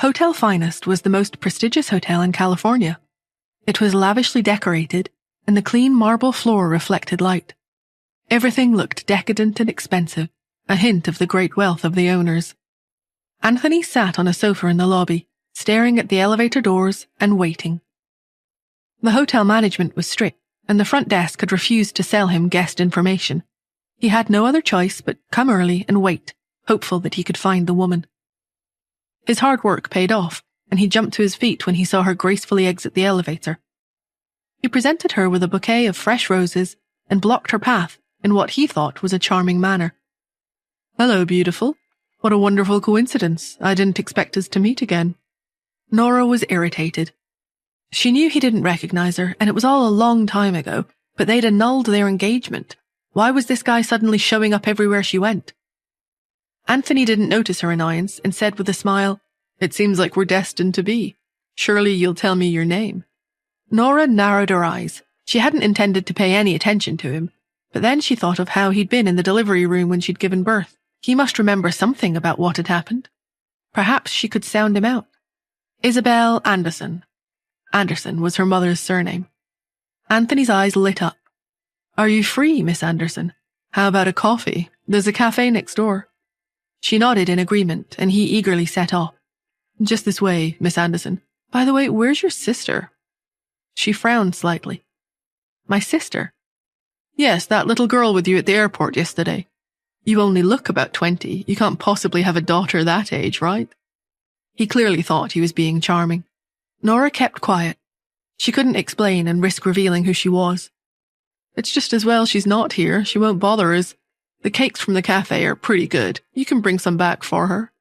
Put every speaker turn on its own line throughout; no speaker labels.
Hotel Finest was the most prestigious hotel in California. It was lavishly decorated, and the clean marble floor reflected light. Everything looked decadent and expensive, a hint of the great wealth of the owners. Anthony sat on a sofa in the lobby, staring at the elevator doors and waiting. The hotel management was strict, and the front desk had refused to sell him guest information. He had no other choice but come early and wait, hopeful that he could find the woman. His hard work paid off, and he jumped to his feet when he saw her gracefully exit the elevator. He presented her with a bouquet of fresh roses and blocked her path in what he thought was a charming manner. "Hello, beautiful. What a wonderful coincidence. I didn't expect us to meet again." Nora was irritated. She knew he didn't recognize her, and it was all a long time ago, but they'd annulled their engagement. Why was this guy suddenly showing up everywhere she went? Anthony didn't notice her annoyance and said with a smile, "It seems like we're destined to be. Surely you'll tell me your name." Nora narrowed her eyes. She hadn't intended to pay any attention to him, but then she thought of how he'd been in the delivery room when she'd given birth. He must remember something about what had happened. Perhaps she could sound him out. Isabel Anderson. Anderson was her mother's surname. Anthony's eyes lit up. "Are you free, Miss Anderson? How about a coffee? There's a cafe next door." She nodded in agreement, and he eagerly set off. "Just this way, Miss Anderson. By the way, where's your sister?" She frowned slightly. "My sister?" "Yes, that little girl with you at the airport yesterday. You only look about 20. You can't possibly have a daughter that age, right?" He clearly thought he was being charming. Nora kept quiet. She couldn't explain and risk revealing who she was. "It's just as well she's not here. She won't bother us. The cakes from the cafe are pretty good. You can bring some back for her."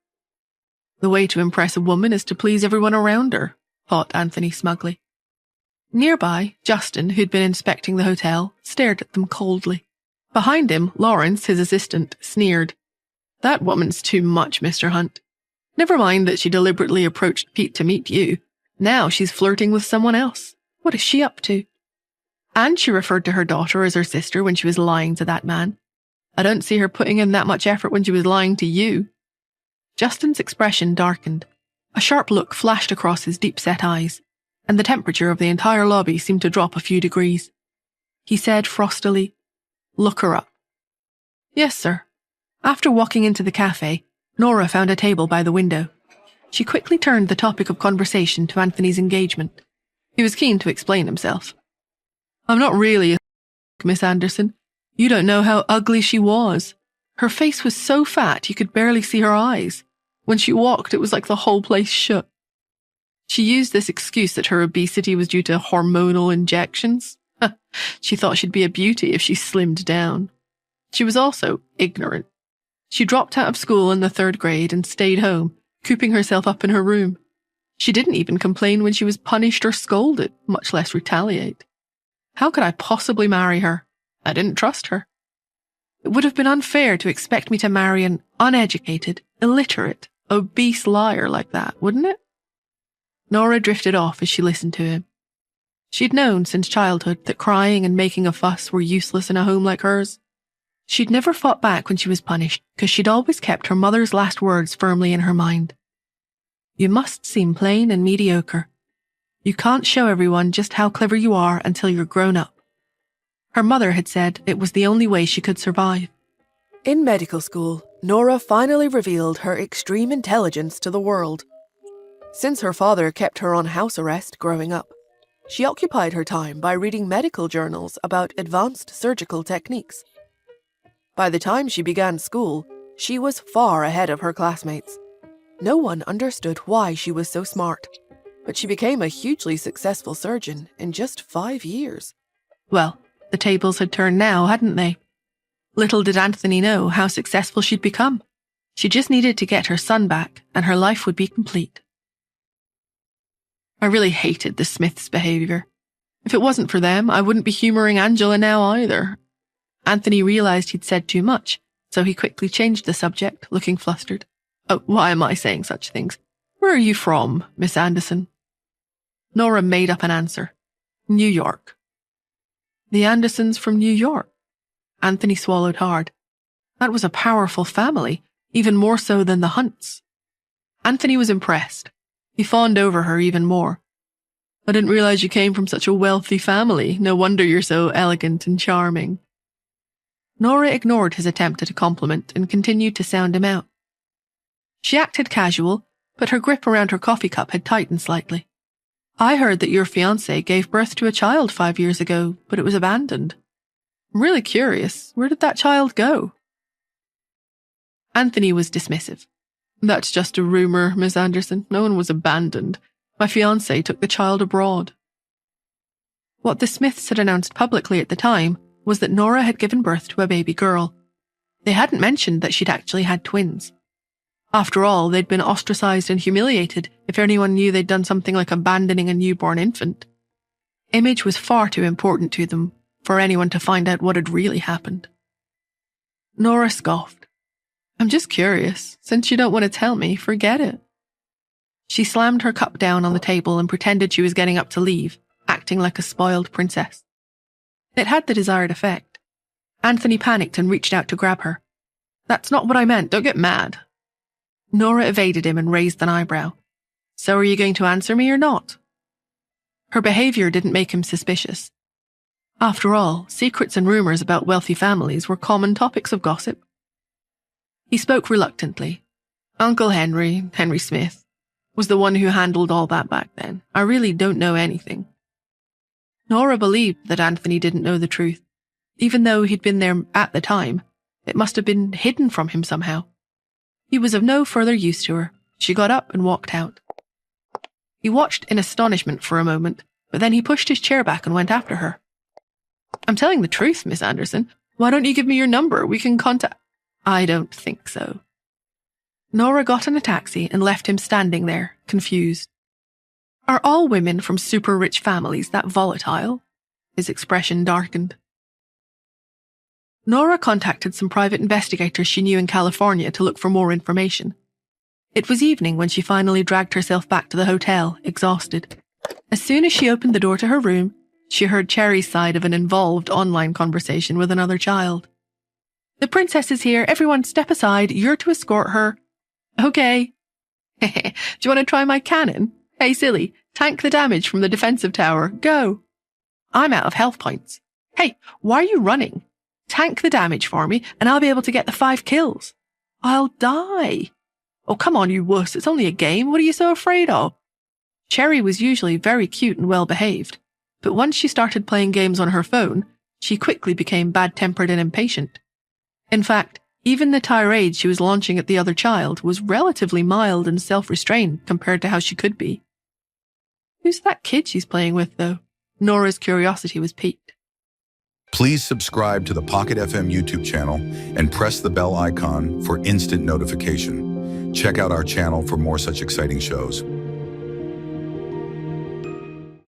The way to impress a woman is to please everyone around her, thought Anthony smugly. Nearby, Justin, who'd been inspecting the hotel, stared at them coldly. Behind him, Lawrence, his assistant, sneered. "That woman's too much, Mr. Hunt. Never mind that she deliberately approached Pete to meet you. Now she's flirting with someone else. What is she up to? And she referred to her daughter as her sister when she was lying to that man. I don't see her putting in that much effort when she was lying to you." Justin's expression darkened. A sharp look flashed across his deep-set eyes, and the temperature of the entire lobby seemed to drop a few degrees. He said frostily, "Look her up." "Yes, sir." After walking into the cafe, Nora found a table by the window. She quickly turned the topic of conversation to Anthony's engagement. He was keen to explain himself. "I'm not really a Miss Anderson. You don't know how ugly she was. Her face was so fat you could barely see her eyes. When she walked, it was like the whole place shook. She used this excuse that her obesity was due to hormonal injections. She thought she'd be a beauty if she slimmed down. She was also ignorant. She dropped out of school in the 3rd grade and stayed home, cooping herself up in her room. She didn't even complain when she was punished or scolded, much less retaliate. How could I possibly marry her? I didn't trust her. It would have been unfair to expect me to marry an uneducated, illiterate, obese liar like that, wouldn't it?" Nora drifted off as she listened to him. She'd known since childhood that crying and making a fuss were useless in a home like hers. She'd never fought back when she was punished, because she'd always kept her mother's last words firmly in her mind. "You must seem plain and mediocre. You can't show everyone just how clever you are until you're grown up." Her mother had said it was the only way she could survive. In medical school, Nora finally revealed her extreme intelligence to the world. Since her father kept her on house arrest growing up, she occupied her time by reading medical journals about advanced surgical techniques. By the time she began school, she was far ahead of her classmates. No one understood why she was so smart, but she became a hugely successful surgeon in just 5 years. Well, the tables had turned now, hadn't they? Little did Anthony know how successful she'd become. She just needed to get her son back, and her life would be complete. I really hated the Smiths' behavior. If it wasn't for them, I wouldn't be humoring Angela now either. Anthony realized he'd said too much, so he quickly changed the subject, looking flustered. "Oh, why am I saying such things? Where are you from, Miss Anderson?" Nora made up an answer. "New York." The Andersons from New York? Anthony swallowed hard. That was a powerful family, even more so than the Hunts. Anthony was impressed. He fawned over her even more. I didn't realize you came from such a wealthy family. No wonder you're so elegant and charming. Nora ignored his attempt at a compliment and continued to sound him out. She acted casual, but her grip around her coffee cup had tightened slightly. I heard that your fiancé gave birth to a child 5 years ago, but it was abandoned. I'm really curious. Where did that child go? Anthony was dismissive. That's just a rumor, Miss Anderson. No one was abandoned. My fiancé took the child abroad. What the Smiths had announced publicly at the time was that Nora had given birth to a baby girl. They hadn't mentioned that she'd actually had twins. After all, they'd been ostracized and humiliated if anyone knew they'd done something like abandoning a newborn infant. Image was far too important to them for anyone to find out what had really happened. Nora scoffed. I'm just curious. Since you don't want to tell me, forget it. She slammed her cup down on the table and pretended she was getting up to leave, acting like a spoiled princess. It had the desired effect. Anthony panicked and reached out to grab her. That's not what I meant. Don't get mad. Nora evaded him and raised an eyebrow. So are you going to answer me or not? Her behavior didn't make him suspicious. After all, secrets and rumors about wealthy families were common topics of gossip. He spoke reluctantly. Uncle Henry Smith, was the one who handled all that back then. I really don't know anything. Nora believed that Anthony didn't know the truth. Even though he'd been there at the time, it must have been hidden from him somehow. He was of no further use to her. She got up and walked out. He watched in astonishment for a moment, but then he pushed his chair back and went after her. I'm telling the truth, Miss Anderson. Why don't you give me your number? We can contact... I don't think so. Nora got in a taxi and left him standing there, confused. Are all women from super rich families that volatile? His expression darkened. Nora contacted some private investigators she knew in California to look for more information. It was evening when she finally dragged herself back to the hotel, exhausted. As soon as she opened the door to her room, she heard Cherry's side of an involved online conversation with another child. The princess is here. Everyone step aside. You're to escort her. Okay. Do you want to try my cannon? Hey, silly, tank the damage from the defensive tower. Go. I'm out of health points. Hey, why are you running? Tank the damage for me, and I'll be able to get the 5 kills. I'll die. Oh, come on, you wuss. It's only a game. What are you so afraid of? Cherry was usually very cute and well-behaved, but once she started playing games on her phone, she quickly became bad-tempered and impatient. In fact, even the tirade she was launching at the other child was relatively mild and self-restrained compared to how she could be. Who's that kid she's playing with, though? Nora's curiosity was piqued.
Please subscribe to the Pocket FM YouTube channel and press the bell icon for instant notification. Check out our channel for more such exciting shows.